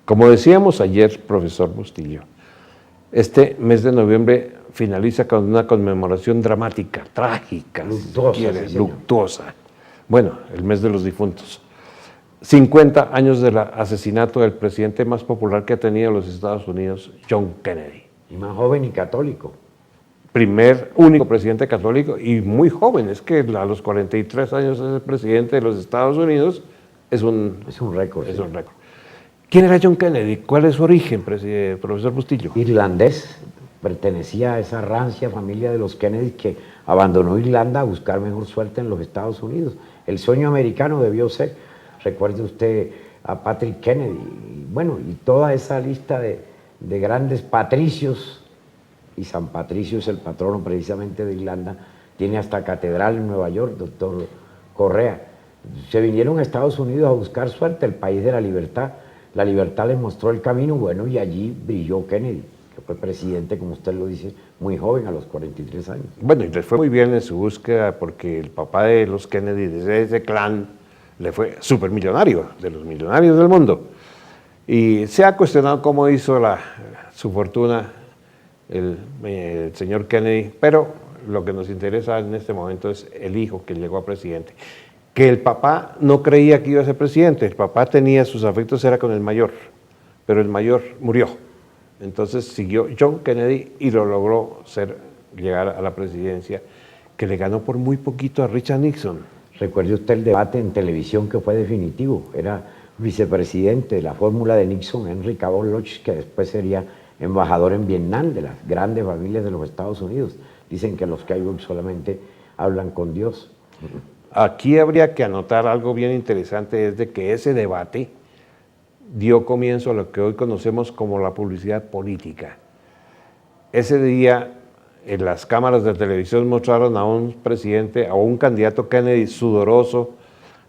Como decíamos ayer, profesor Bustillo, este mes de noviembre finaliza con una conmemoración dramática, trágica, luctuosa, si quiere, sí, señor. luctuosa. Bueno, el mes de los difuntos. 50 años del asesinato del presidente más popular que ha tenido los Estados Unidos, John Kennedy. Y más joven y católico. Único presidente católico y muy joven. Es que a los 43 años es el presidente de los Estados Unidos. Es un récord. Es un récord. ¿Quién era John Kennedy? ¿Cuál es su origen, profesor Bustillo? Irlandés, pertenecía a esa rancia familia de los Kennedy que abandonó Irlanda a buscar mejor suerte en los Estados Unidos. El sueño americano debió ser, recuerde usted a Patrick Kennedy, y toda esa lista de grandes patricios, y San Patricio es el patrono precisamente de Irlanda, tiene hasta catedral en Nueva York, doctor Correa. Se vinieron a Estados Unidos a buscar suerte, el país de la libertad. La libertad les mostró el camino, y allí brilló Kennedy, que fue presidente, como usted lo dice, muy joven, a los 43 años. Bueno, y le fue muy bien en su búsqueda porque el papá de los Kennedy, de ese clan, le fue supermillonario, de los millonarios del mundo. Y se ha cuestionado cómo hizo su fortuna el señor Kennedy, pero lo que nos interesa en este momento es el hijo que llegó a presidente. Que el papá no creía que iba a ser presidente, el papá tenía sus afectos, era con el mayor, pero el mayor murió. Entonces siguió John Kennedy y lo logró llegar a la presidencia, que le ganó por muy poquito a Richard Nixon. Recuerde usted el debate en televisión que fue definitivo, era vicepresidente de la fórmula de Nixon, Henry Cabot Lodge, que después sería embajador en Vietnam de las grandes familias de los Estados Unidos. Dicen que los Kellogg solamente hablan con Dios. Aquí habría que anotar algo bien interesante, es de que ese debate dio comienzo a lo que hoy conocemos como la publicidad política. Ese día en las cámaras de televisión mostraron a un presidente, a un candidato Kennedy sudoroso,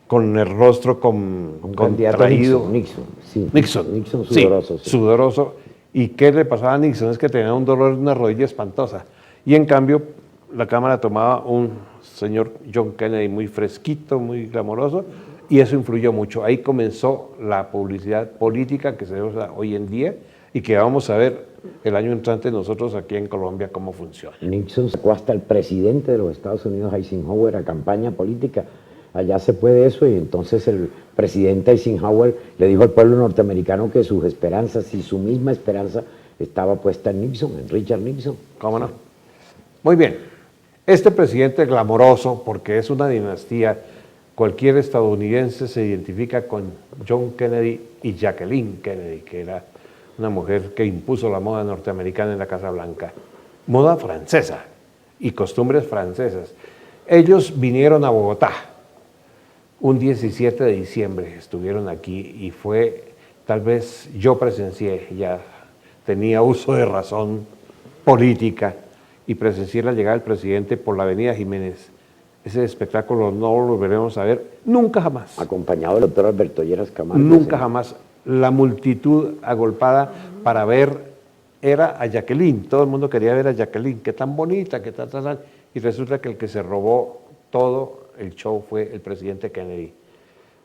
con el rostro contraído. Nixon sudoroso. Sí, sudoroso. ¿Y qué le pasaba a Nixon? Es que tenía un dolor en una rodilla espantosa. Y en cambio, la cámara tomaba un señor John Kennedy muy fresquito, muy glamoroso, y eso influyó mucho. Ahí comenzó la publicidad política que se usa hoy en día y que vamos a ver el año entrante nosotros aquí en Colombia cómo funciona. Nixon sacó hasta el presidente de los Estados Unidos, Eisenhower, a campaña política. Allá se puede eso, y entonces el presidente Eisenhower le dijo al pueblo norteamericano que sus esperanzas y su misma esperanza estaba puesta en Nixon, en Richard Nixon. ¿Cómo no? Muy bien. Este presidente glamoroso, porque es una dinastía, cualquier estadounidense se identifica con John Kennedy y Jacqueline Kennedy, que era una mujer que impuso la moda norteamericana en la Casa Blanca. Moda francesa y costumbres francesas. Ellos vinieron a Bogotá un 17 de diciembre, estuvieron aquí y tal vez yo presencié, ya tenía uso de razón política, y presencié la llegada del presidente por la avenida Jiménez. Ese espectáculo no lo volveremos a ver nunca jamás. Acompañado del doctor Alberto Lleras Camargo. Nunca jamás. La multitud agolpada para ver era a Jacqueline. Todo el mundo quería ver a Jacqueline. Qué tan bonita, qué tan. Y resulta que el que se robó todo el show fue el presidente Kennedy.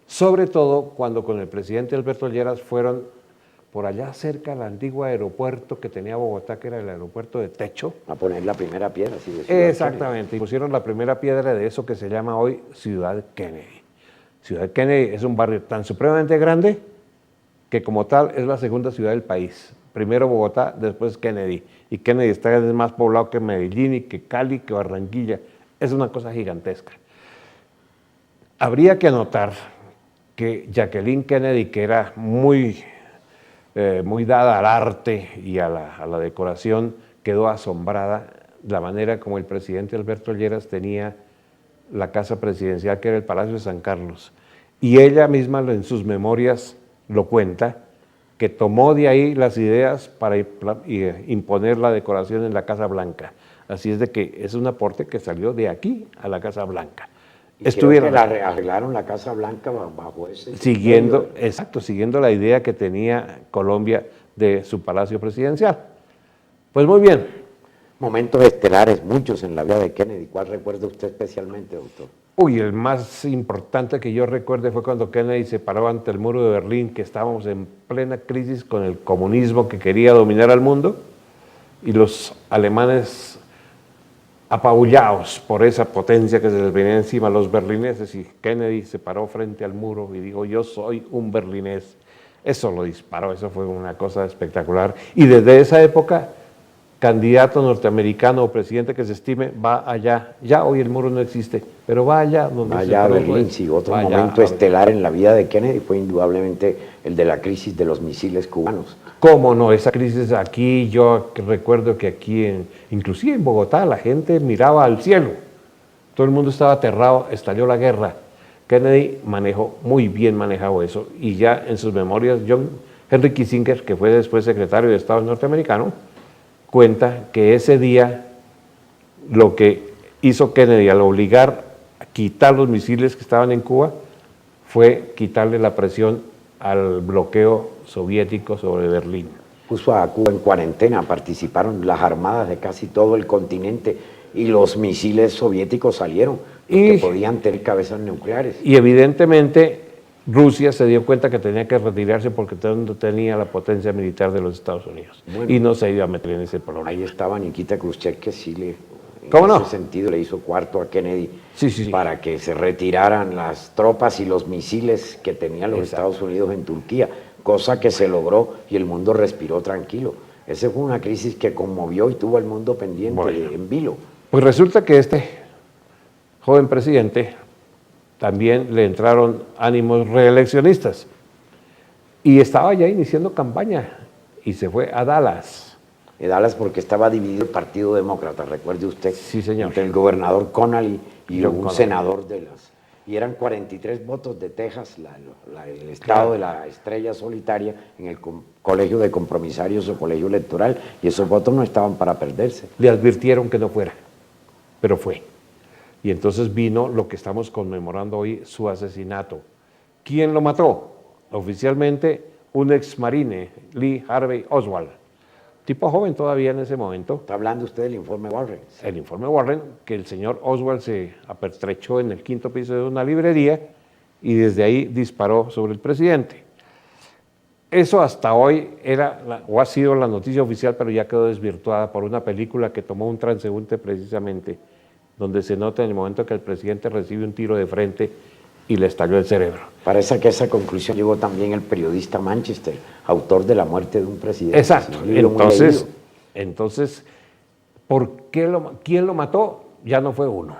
Sobre todo cuando con el presidente Alberto Lleras fueron por allá cerca del antiguo aeropuerto que tenía Bogotá, que era el aeropuerto de techo. A poner la primera piedra. Sí, exactamente, y pusieron la primera piedra de eso que se llama hoy Ciudad Kennedy. Ciudad Kennedy es un barrio tan supremamente grande que como tal es la segunda ciudad del país. Primero Bogotá, después Kennedy. Y Kennedy está más poblado que Medellín, y que Cali, que Barranquilla. Es una cosa gigantesca. Habría que anotar que Jacqueline Kennedy, que era muy dada al arte y a la decoración, quedó asombrada la manera como el presidente Alberto Lleras tenía la casa presidencial, que era el Palacio de San Carlos. Y ella misma en sus memorias lo cuenta, que tomó de ahí las ideas para imponer la decoración en la Casa Blanca. Así es de que es un aporte que salió de aquí a la Casa Blanca. Estuvieron, arreglaron la Casa Blanca bajo ese... Siguiendo la idea que tenía Colombia de su palacio presidencial. Pues muy bien. Momentos estelares, muchos en la vida de Kennedy. ¿Cuál recuerda usted especialmente, doctor? Uy, el más importante que yo recuerde fue cuando Kennedy se paró ante el muro de Berlín, que estábamos en plena crisis con el comunismo que quería dominar al mundo, y los alemanes apabullados por esa potencia que se les venía encima, los berlineses, y Kennedy se paró frente al muro y dijo: yo soy un berlinés. Eso lo disparó, eso fue una cosa espectacular. Y desde esa época, candidato norteamericano o presidente que se estime, va allá. Ya hoy el muro no existe, pero va allá donde se Allá a produjo Berlín, eso. sí, otro Va allá momento a estelar en la vida de Kennedy fue indudablemente el de la crisis de los misiles cubanos. ¿Cómo no? Esa crisis aquí, yo recuerdo que aquí, inclusive en Bogotá, la gente miraba al cielo. Todo el mundo estaba aterrado, estalló la guerra. Kennedy manejó, muy bien manejado eso, y ya en sus memorias, John Henry Kissinger, que fue después secretario de Estado norteamericano, cuenta que ese día lo que hizo Kennedy al obligar a quitar los misiles que estaban en Cuba fue quitarle la presión al bloqueo soviético sobre Berlín. Puso a Cuba en cuarentena, participaron las armadas de casi todo el continente y los misiles soviéticos salieron, porque podían tener cabezas nucleares. Y evidentemente Rusia se dio cuenta que tenía que retirarse porque no tenía la potencia militar de los Estados Unidos. Bueno, y no se iba a meter en ese problema. Ahí estaba Nikita Khrushchev, que sí le, ¿Cómo en no? ese sentido le hizo cuarto a Kennedy Sí. para que se retiraran las tropas y los misiles que tenían los Exacto. Estados Unidos en Turquía, cosa que se logró y el mundo respiró tranquilo. Esa fue una crisis que conmovió y tuvo al mundo pendiente en vilo. Pues resulta que este joven presidente también le entraron ánimos reeleccionistas y estaba ya iniciando campaña y se fue a Dallas. Dallas, porque estaba dividido el Partido Demócrata, recuerde usted, Sí, señor. entre el gobernador Connally y John un Connally. senador de las... Y eran 43 votos de Texas, el estado de la estrella solitaria, en el colegio de compromisarios o colegio electoral, y esos votos no estaban para perderse. Le advirtieron que no fuera, pero fue. Y entonces vino lo que estamos conmemorando hoy, su asesinato. ¿Quién lo mató? Oficialmente un exmarine, Lee Harvey Oswald, tipo joven todavía en ese momento. Está hablando usted del informe Warren. El informe Warren, que el señor Oswald se apertrechó en el quinto piso de una librería y desde ahí disparó sobre el presidente. Eso hasta hoy era o ha sido la noticia oficial, pero ya quedó desvirtuada por una película que tomó un transeúnte precisamente, donde se nota en el momento que el presidente recibe un tiro de frente y le estalló el cerebro. Parece que a esa conclusión llegó también el periodista Manchester, autor de La muerte de un presidente. Exacto. Un libro muy Entonces, ¿quién lo mató? Ya no fue uno,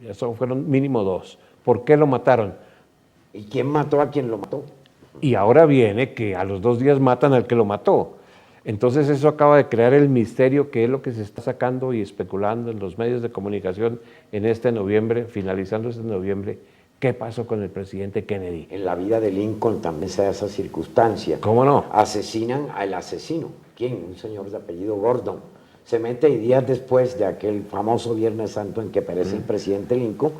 ya fueron mínimo dos. ¿Por qué lo mataron? ¿Y quién mató a quien lo mató? Y ahora viene que a los 2 días matan al que lo mató. Entonces eso acaba de crear el misterio, que es lo que se está sacando y especulando en los medios de comunicación en este noviembre, finalizando este noviembre. ¿Qué pasó con el presidente Kennedy? En la vida de Lincoln también se da esa circunstancia. ¿Cómo no? Asesinan al asesino. ¿Quién? Un señor de apellido Gordon. Se mete y días después de aquel famoso Viernes Santo en que perece el presidente Lincoln,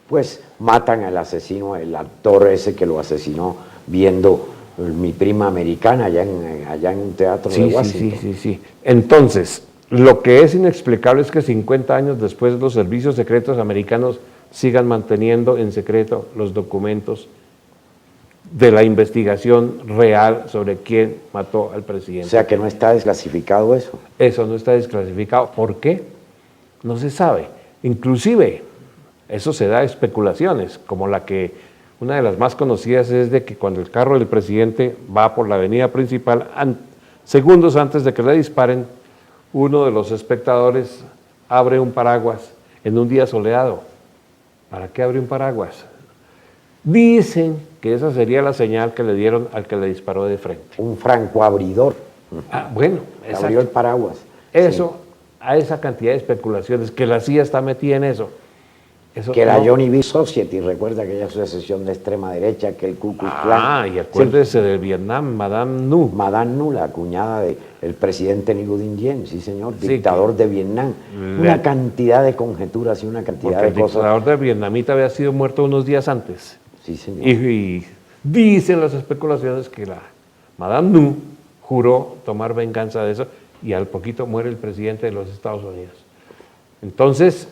pues matan al asesino, el actor ese que lo asesinó viendo Mi Prima Americana allá en un teatro de Washington. Sí. Entonces, lo que es inexplicable es que 50 años después los servicios secretos americanos sigan manteniendo en secreto los documentos de la investigación real sobre quién mató al presidente. O sea que no está desclasificado eso. Eso no está desclasificado. ¿Por qué? No se sabe. Inclusive, eso se da especulaciones, como la que una de las más conocidas es de que cuando el carro del presidente va por la avenida principal, segundos antes de que le disparen, uno de los espectadores abre un paraguas en un día soleado. ¿Para qué abre un paraguas? Dicen que esa sería la señal que le dieron al que le disparó de frente. Un francoabridor. Bueno, abrió el paraguas. Eso, sí. A esa cantidad de especulaciones, que la CIA está metida en eso. Que la Johnny B. Society, recuerda aquella asociación de extrema derecha, que el Ku Klux Klan. Y acuérdese de Vietnam, Madame Nu. Madame Nu, la cuñada del presidente Ngo Dinh Diem, sí señor, dictador de Vietnam. Una cantidad de conjeturas y una cantidad de cosas. El dictador de vietnamita había sido muerto unos días antes. Sí, señor. Y dicen las especulaciones que la Madame Nu juró tomar venganza de eso y al poquito muere el presidente de los Estados Unidos. Entonces,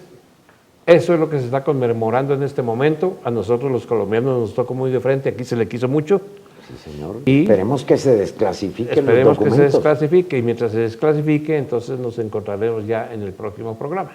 Eso es lo que se está conmemorando en este momento. A nosotros los colombianos nos tocó muy de frente, aquí se le quiso mucho. Sí, señor. Y esperemos que se desclasifiquen los esperemos que se documentos. desclasifique, y mientras se desclasifique, entonces nos encontraremos ya en el próximo programa.